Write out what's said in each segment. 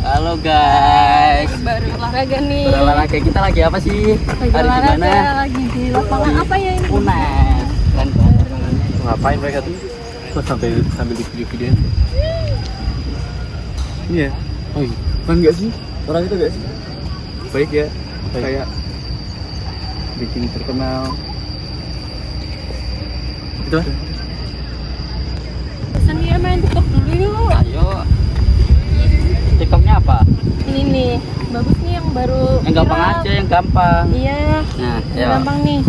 Halo guys. Baru olahraga nih. Baru olahraga, kita lagi apa sih? Lagi Hari olahraga, dimana? lagi di lapangan apa ya ini? Unas. Kan Ngapain mereka tuh? Kok sambil di video-video? Iya. Oh iya. Kan enggak sih? Orang itu enggak sih? Baik ya. Baik. Kayak bikin terkenal. Itu. Pesan dia main TikTok dulu yuk. ayo. TikToknya apa? Ini nih, bagus nih yang baru. Yang gampang viral. aja, yang gampang. Iya. Nah, Yang gampang nih.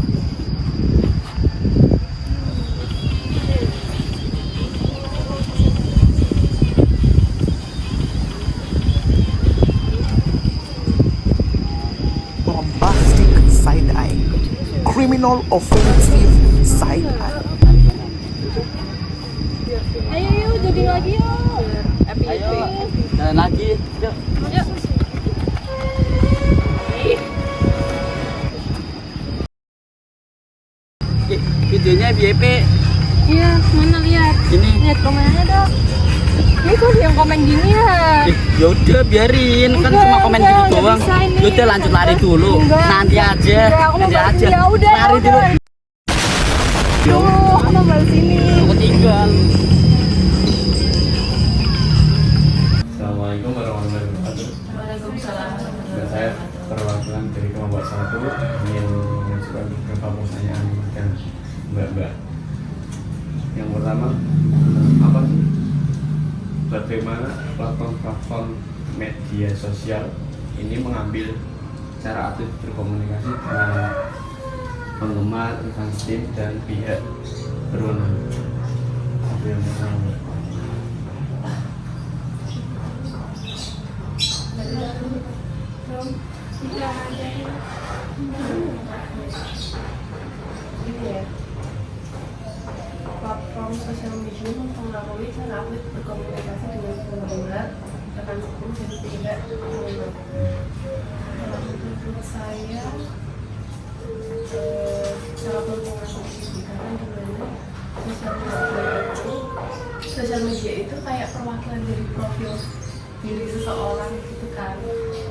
Bombastic side eye, criminal offensive side eye. Ayo yuk, jogging lagi yuk. Ayo. Jalan lagi. Yuk. Yuk. Videonya VIP. Iya, mana lihat? Ini. Lihat komennya dong. Ini kok yang komen gini ya? Ya udah biarin, kan Enggak, cuma komen enggak, gitu enggak doang. bisa ini. Ya udah lanjut lari dulu. Enggak. Nanti aja. Enggak, aku mau Nanti balas aja. ini. Ya udah, Lari ya dulu. udah. Tuh, aku mau balas ini. Aku tinggal. Assalamualaikum warahmatullahi wabarakatuh. Waalaikumsalam. Dan saya perwakilan dari kelompok 1 ingin mengajukan beberapa pertanyaan dan mbak-mbak. Yang pertama, apa sih? Bagaimana platform-platform media sosial ini mengambil cara aktif berkomunikasi dengan penggemar, fans tim, dan pihak berwenang? Itu yang pertama. Platform sosial media mempengaruhi cara atlet berkomunikasi dengan penggemar, rekan hukum, dan pihak berwenang. Kalau menurut saya, cara berkomunikasi karena dimana sosial media itu kayak perwakilan dari profil diri seseorang gitu kan.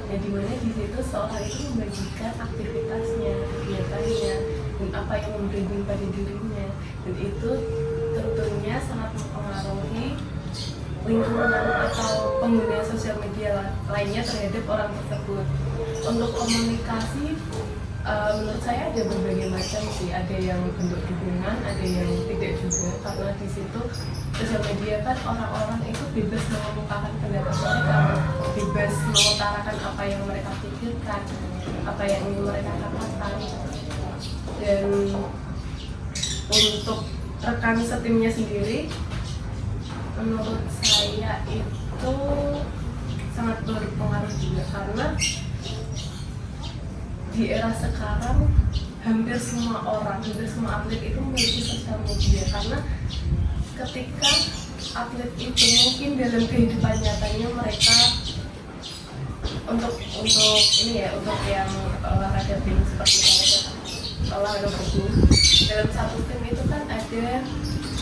Ya dimana di situ seorang itu membagikan aktivitasnya, kegiatannya, dan apa yang membranding pada dirinya, dan itu tentunya sangat mempengaruhi lingkungan atau pengguna sosial media lainnya terhadap orang tersebut. Untuk komunikasi, menurut saya ada berbagai macam sih. Ada yang bentuk dukungan, ada yang tidak juga, karena di situ sosial media kan orang-orang itu bebas mengemukakan pendapat mereka, bebas mengutarakan apa yang mereka pikirkan, apa yang ingin mereka katakan. Dan untuk rekan setimnya sendiri, menurut saya itu sangat berpengaruh juga, karena di era sekarang hampir semua orang, hampir semua atlet itu memiliki sosial media. Karena ketika atlet itu mungkin dalam kehidupan nyatanya mereka untuk ini ya, untuk yang olahraga tim seperti olahraga bergu, dalam satu tim itu kan ada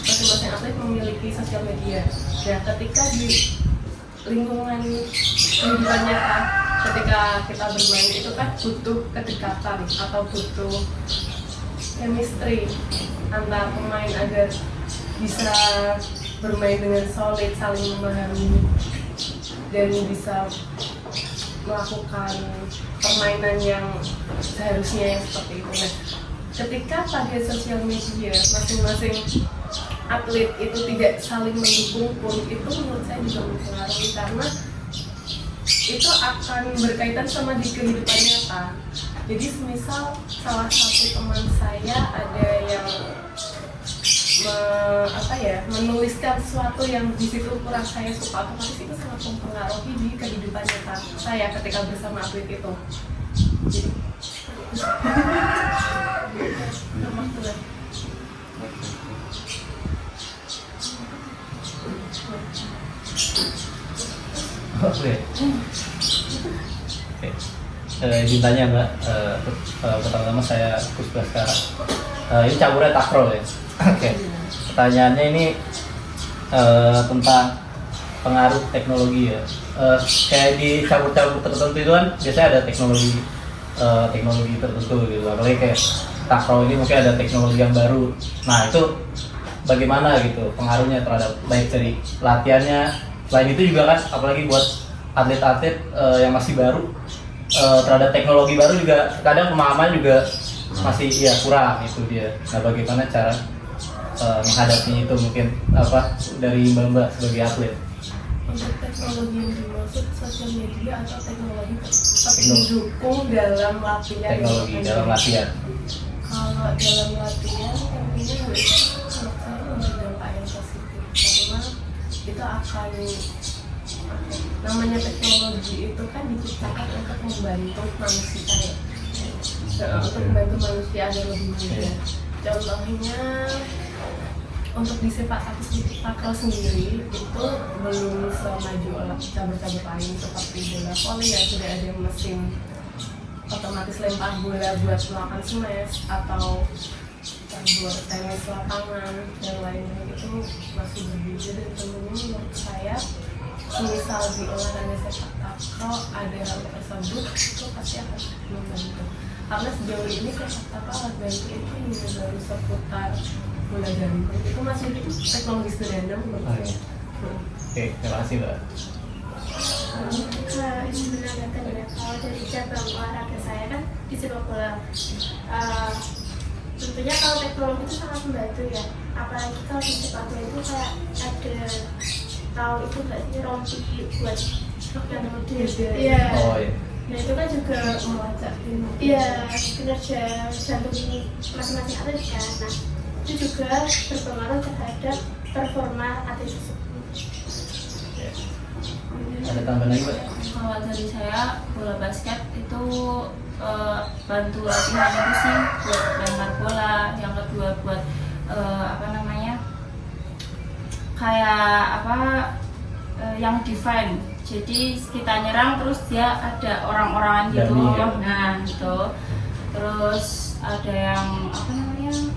masing-masing atlet memiliki sosial media. Nah, ketika di lingkungan kehidupan nyata, ketika kita bermain itu kan butuh kedekatan atau butuh chemistry antar pemain agar bisa bermain dengan solid, saling memahami, dan bisa melakukan permainan yang seharusnya yang seperti itu. Nah, ketika pada sosial media masing-masing atlet itu tidak saling mendukung pun, itu menurut saya juga mempengaruhi, karena itu akan berkaitan sama di kehidupan nyata. Jadi semisal salah satu teman saya ada yang menuliskan sesuatu yang di situ kurang saya suka, otomatis itu sangat mempengaruhi di kehidupan nyata saya ketika bersama atlet itu. Oke. Izin tanya Mbak, pertama-tama saya Gus Baskara. Ini campurnya takrol ya. Oke. Pertanyaannya ini tentang pengaruh teknologi ya. Kayak di cabur-cabur tertentu itu kan biasanya ada teknologi tertentu gitu. Apalagi kayak takraw ini mungkin ada teknologi yang baru. Nah itu bagaimana gitu pengaruhnya terhadap baik dari latihannya. Selain itu juga kan apalagi buat atlet-atlet yang masih baru terhadap teknologi baru juga kadang pemahaman juga masih ya kurang itu dia. Nah bagaimana cara menghadapi itu mungkin apa dari Mbak sebagai atlet? Untuk teknologi yang dimaksud sosial media atau teknologi mendukung dalam latihan. Teknologi dalam latihan. Kalau dalam latihan tentunya menurut saya memberi dampak yang positif karena itu akan namanya teknologi itu kan diciptakan untuk membantu manusia ya, untuk membantu manusia agar lebih mudah. Contohnya untuk di sepak takraw sendiri itu belum semaju cabur-cabur lain seperti bola voli ya, sudah ada mesin otomatis lempar bola buat melakukan smash atau buat tenis lapangan dan lainnya. Itu masih berbeda dan tentunya menurut saya misal di olahraga sepak takraw ada hal tersebut itu pasti akan membantu karena sejauh ini sepak takraw alat bantu itu hanya baru seputar bola gantung, itu masih teknologi sederhana menurut saya. Oke, terima kasih Mbak. Ini benar kata ya, kalau dari cabang olahraga saya kan di sepak bola. Tentunya kalau teknologi itu sangat membantu ya, apalagi kalau di sepak bola itu kayak ada tahu itu nggak sih rompi buat yang Iya. Oh iya. Nah itu kan juga melacak kinerja jantung masing-masing atlet kan. Nah itu juga berpengaruh terhadap performa atlet tersebut. Ada tambahan lagi Mbak? Kalau dari saya bola basket itu bantu latihan itu sih buat lempar bola, yang kedua buat yang defend. Jadi kita nyerang terus dia ada orang-orangan gitu. Ya? Nah, gitu. Terus ada yang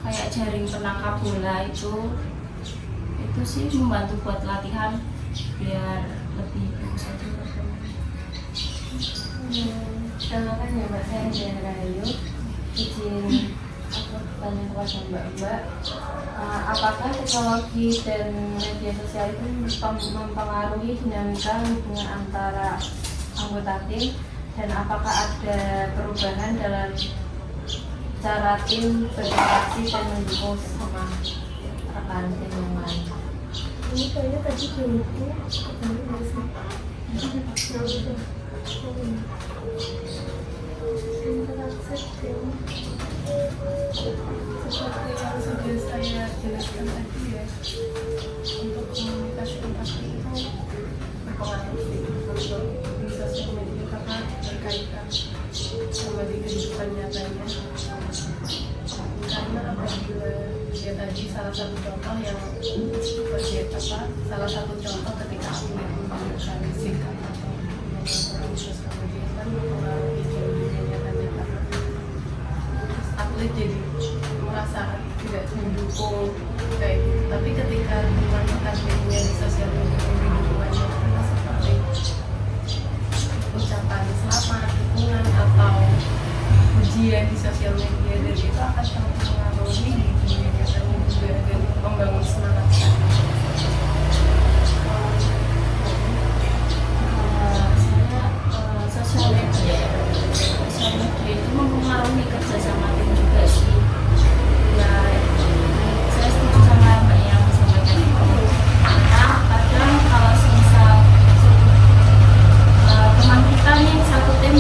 kayak jaring penangkap bola itu sih membantu buat latihan biar lebih bagus aja. Kenalkan ya Mbak, saya Dian Rahayu. Izin aku bertanya kepada Mbak-Mbak, apakah teknologi dan media sosial itu mempengaruhi dinamika hubungan antara anggota tim, dan apakah ada perubahan dalam cara tim berinteraksi dan mendukung sama rekan tim yang lain? Ini kayaknya tadi dulu seperti yang sudah saya jelaskan tadi ya, untuk komunikasi antar tim itu berpengaruh sih untuk di sosial media karena berkaitan sama di kehidupan nyatanya. Karena apabila ya tadi salah satu contoh ketika aku menggunakan sikap atau orang sosial media kan mempengaruhi dunia nyatanya karena atlet jadi merasa tidak mendukung kayak gitu. Tapi ketika teman-teman timnya di sosial media memberi dukungannya karena seperti ucapan selamat, dukungan atau ujian di sosial media, dan itu akan sangat mengaruhi di dunia nyatanya juga dan membangun semangat. Sosial media itu mempengaruhi kerja sama tim juga sih. Ya, saya setuju sama Mbak yang sampaikan itu. Karena kadang kalau misal teman kita nih satu tim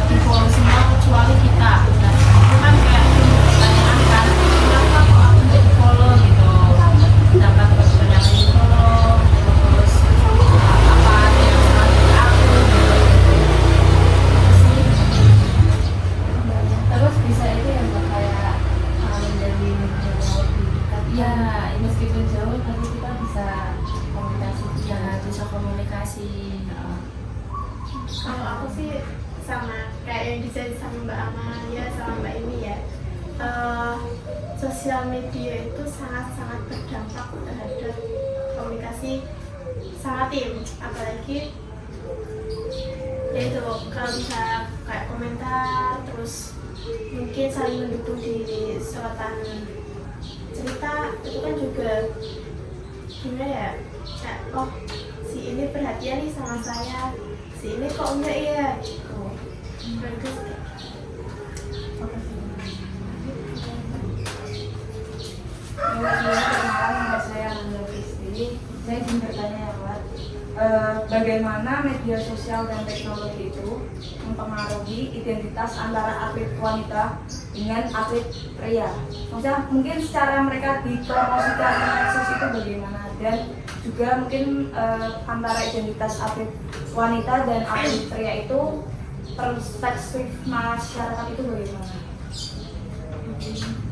di follow semua kecuali kita, nah itu kan kayak pertanyaan kan, kenapa kok aku nggak di follow gitu, dapat banyak di follow, terus apa ada yang salah dari aku gitu. Terus bisa itu ya Mbak, kayak menjadi lebih dekat Ya, meskipun jauh tapi kita bisa komunikasi bisa komunikasi. kalau aku sih sama kayak yang dijadi sama Mbak Amalia sama Mbak ini ya, sosial media itu sangat-sangat berdampak terhadap komunikasi sama tim, apalagi ya itu kalau bisa kayak komentar terus mungkin saling mendukung di suatan cerita itu kan juga gimana ya, kayak oh si ini perhatian nih sama saya, si ini kok enggak ya gitu. Bagus. Perkenalkan, nama saya Nanda Kristi. Saya ingin bertanya ya Pak, bagaimana media sosial dan teknologi itu mempengaruhi identitas antara atlet wanita dengan atlet pria? Maksudnya mungkin secara mereka dipromosikan di medsos itu bagaimana, dan juga mungkin antara identitas atlet wanita dan atlet pria itu perspektif masyarakat itu bagaimana?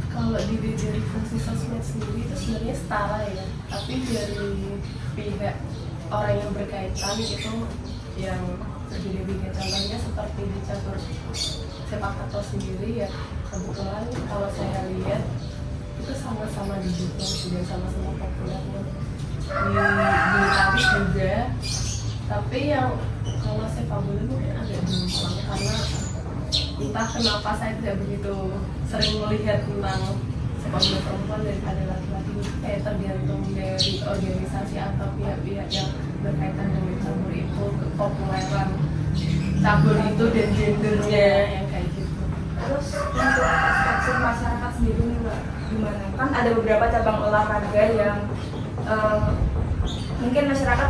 Kalau dari fungsi sosmed sendiri itu sebenarnya setara ya, tapi dari pihak orang yang berkaitan itu yang berbeda-beda. Contohnya seperti di catur sepak takraw sendiri ya, kebetulan kalau saya lihat itu sama-sama didukung dan sama-sama populer di bulu tangkis juga. Tapi yang kalau sepak bola mungkin agak jomplang karena entah kenapa saya tidak begitu sering melihat tentang sepak bola perempuan daripada laki-laki. Kayak tergantung dari organisasi atau pihak-pihak yang berkaitan dengan cabur itu, kepopuleran cabur itu dan gendernya yang kayak gitu. Terus untuk perspektif masyarakat sendiri nih Mbak, gimana? Kan ada beberapa cabang olahraga yang mungkin masyarakat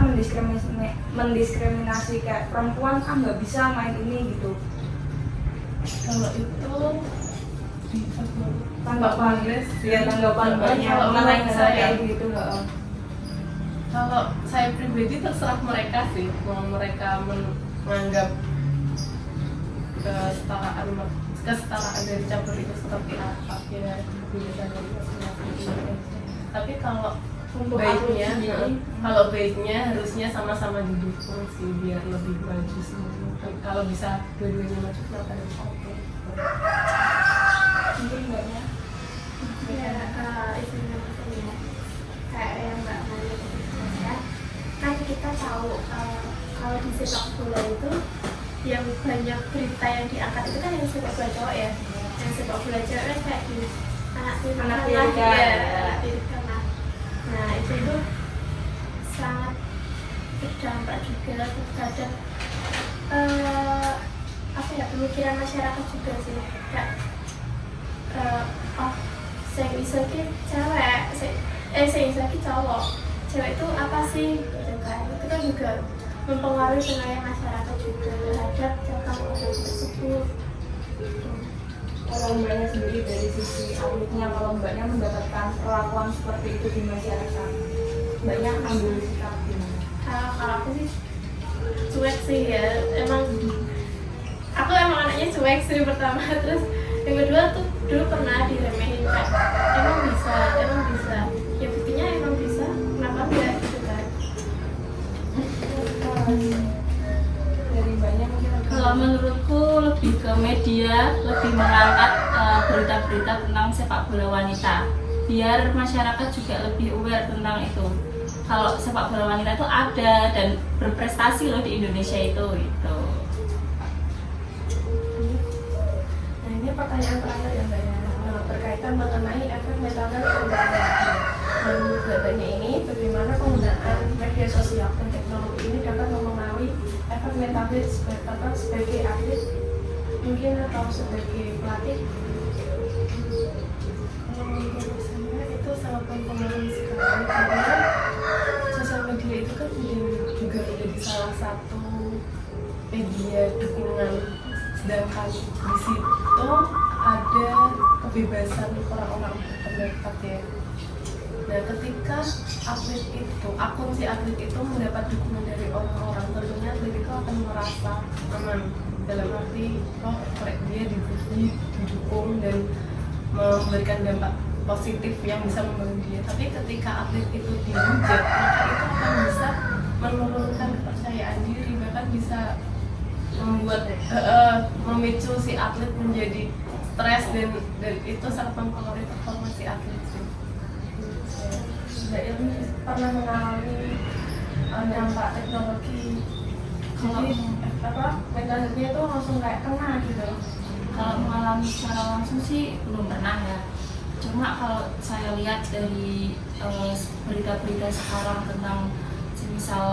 mendiskriminasi kayak perempuan nggak bisa main ini gitu. Kalau itu di Tanggapan banyak kalau mengenai menurut saya kayak gitu nggak? kalau saya pribadi terserah mereka sih, mau mereka menganggap kesetaraan dari cabur itu seperti apa ya, kebiasaan dari masing-masing. Tapi kalau baiknya harusnya sama-sama didukung sih biar lebih maju semua. Kalau bisa dua-duanya maju kenapa harus satu? Mungkin banyak. Ya, istilah ya, kayak yang Mbak Maya ya, kan kita tahu kalau di sepak bola itu yang banyak berita yang diangkat itu kan yang sepak bola cowok ya, yang sepak bola cewek kan kayak di anak tiri kanan. Nah itu sangat berdampak juga terhadap apa ya, pemikiran masyarakat juga sih, kayak oh saya bisa ki cewek, saya bisa ki cowok, cewek itu apa sih gitu kan. Itu kan juga mempengaruhi penilaian masyarakat juga terhadap cabang olahraga tersebut. Kalau Mbaknya sendiri dari sisi atletnya, kalau Mbaknya mendapatkan perlakuan seperti itu di masyarakat, Mbaknya ambil sikap gimana? Kalau aku sih cuek sih ya, aku emang anaknya cuek sih pertama, terus yang kedua tuh dulu pernah diremehin kayak emang bisa, ya buktinya emang bisa, kenapa enggak gitu kan. Dari Mbaknya mungkin Kalau menurutku lebih ke media, lebih mengangkat berita-berita tentang sepak bola wanita, biar masyarakat juga lebih aware tentang itu. Kalau sepak bola wanita itu ada dan berprestasi loh di Indonesia itu gitu. Nah ini pertanyaan terakhir ya Mbak ya, berkaitan mengenai efek metode penggunaan. Menurut Mbaknya ini, bagaimana penggunaan media sosial dan teknologi ini dapat mempengaruhi efek metode sebagai atlet mungkin atau sebagai pelatih? Kalau menurut saya itu sangat mempengaruhi sekali karena sosial media itu kan juga menjadi salah satu media dukungan, sedangkan di situ ada kebebasan orang-orang berpendapat ya. Nah ketika atlet itu, akun si atlet itu mendapat dukungan dari orang-orang, tentunya atlet itu akan merasa aman dalam arti dia didukung dan memberikan dampak positif yang bisa membangun dia. Tapi ketika atlet itu dihujat, maka itu akan bisa menurunkan kepercayaan diri, bahkan bisa membuat memicu si atlet menjadi stres dan itu sangat mempengaruhi performa si atlet sih. Mbak Ilmi pernah mengalami dampak teknologi. Jadi mental health-nya tuh langsung kayak kena gitu. Kalau mengalami secara langsung sih belum pernah ya. Cuma kalau saya lihat dari berita-berita sekarang tentang misal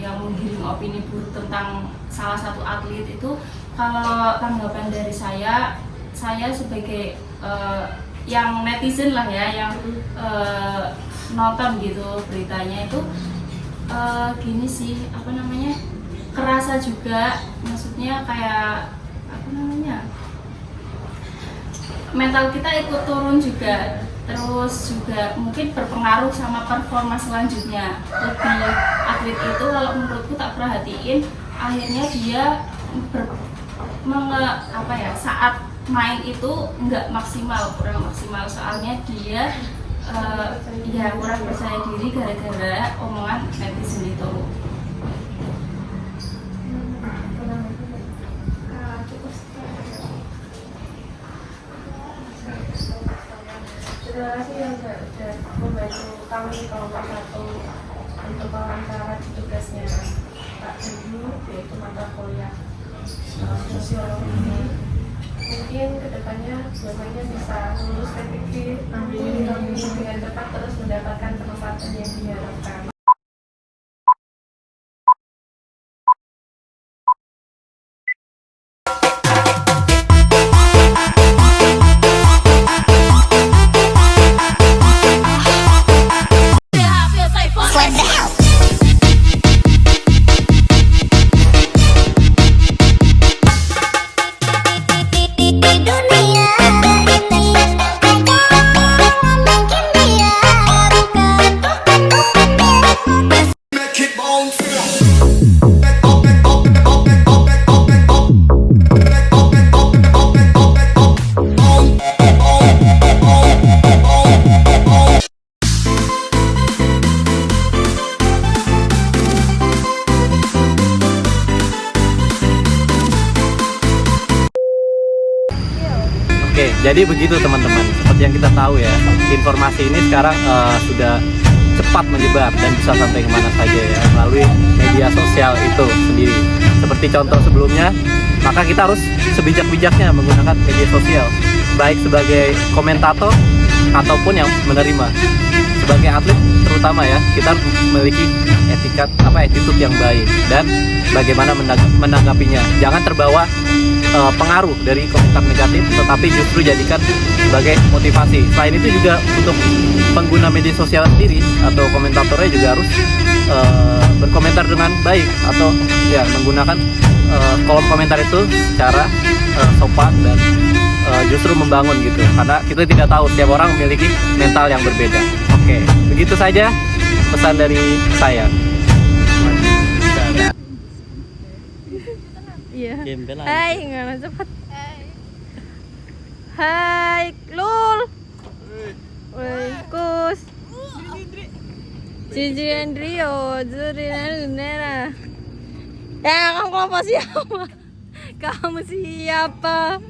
yang menggiring opini buruk tentang salah satu atlet itu, kalau tanggapan dari saya sebagai yang netizen lah ya, yang nonton gitu beritanya itu gini sih, apa namanya, kerasa juga, maksudnya kayak apa namanya, mental kita ikut turun juga, terus juga mungkin berpengaruh sama performa selanjutnya. Lebih atlet itu kalau menurutku tak perhatiin, akhirnya dia saat main itu nggak maksimal, kurang maksimal, soalnya dia kurang percaya diri gara-gara omongan netizen itu. Terima kasih yang sudah membantu kami kelompok 1 untuk wawancara di tugasnya Pak Dewi, yaitu mata kuliah sosiologi. Mungkin kedepannya semuanya bisa lulus PPG dengan cepat, terus mendapatkan penempatan yang diharapkan. Oke, jadi begitu teman-teman. Seperti yang kita tahu ya, informasi ini sekarang sudah cepat menyebar dan bisa sampai kemana saja ya, melalui media sosial itu sendiri. Seperti contoh sebelumnya, maka kita harus sebijak-bijaknya menggunakan media sosial, baik sebagai komentator ataupun yang menerima. Sebagai atlet terutama ya, kita harus memiliki attitude yang baik dan bagaimana menanggapinya. Jangan terbawa pengaruh dari komentar negatif, tetapi justru jadikan sebagai motivasi. Selain itu juga untuk pengguna media sosial sendiri atau komentatornya juga harus berkomentar dengan baik, atau ya menggunakan kolom komentar itu secara sopan dan justru membangun gitu, karena kita tidak tahu, setiap orang memiliki mental yang berbeda. Oke, begitu saja pesan dari saya. Iya. Gembel aja. Hai, nggak cepet. Hai, Lul. Woi, Kus. Cici Andrio, Zurina Lunera. Ya, kamu kelompok siapa? Kamu siapa?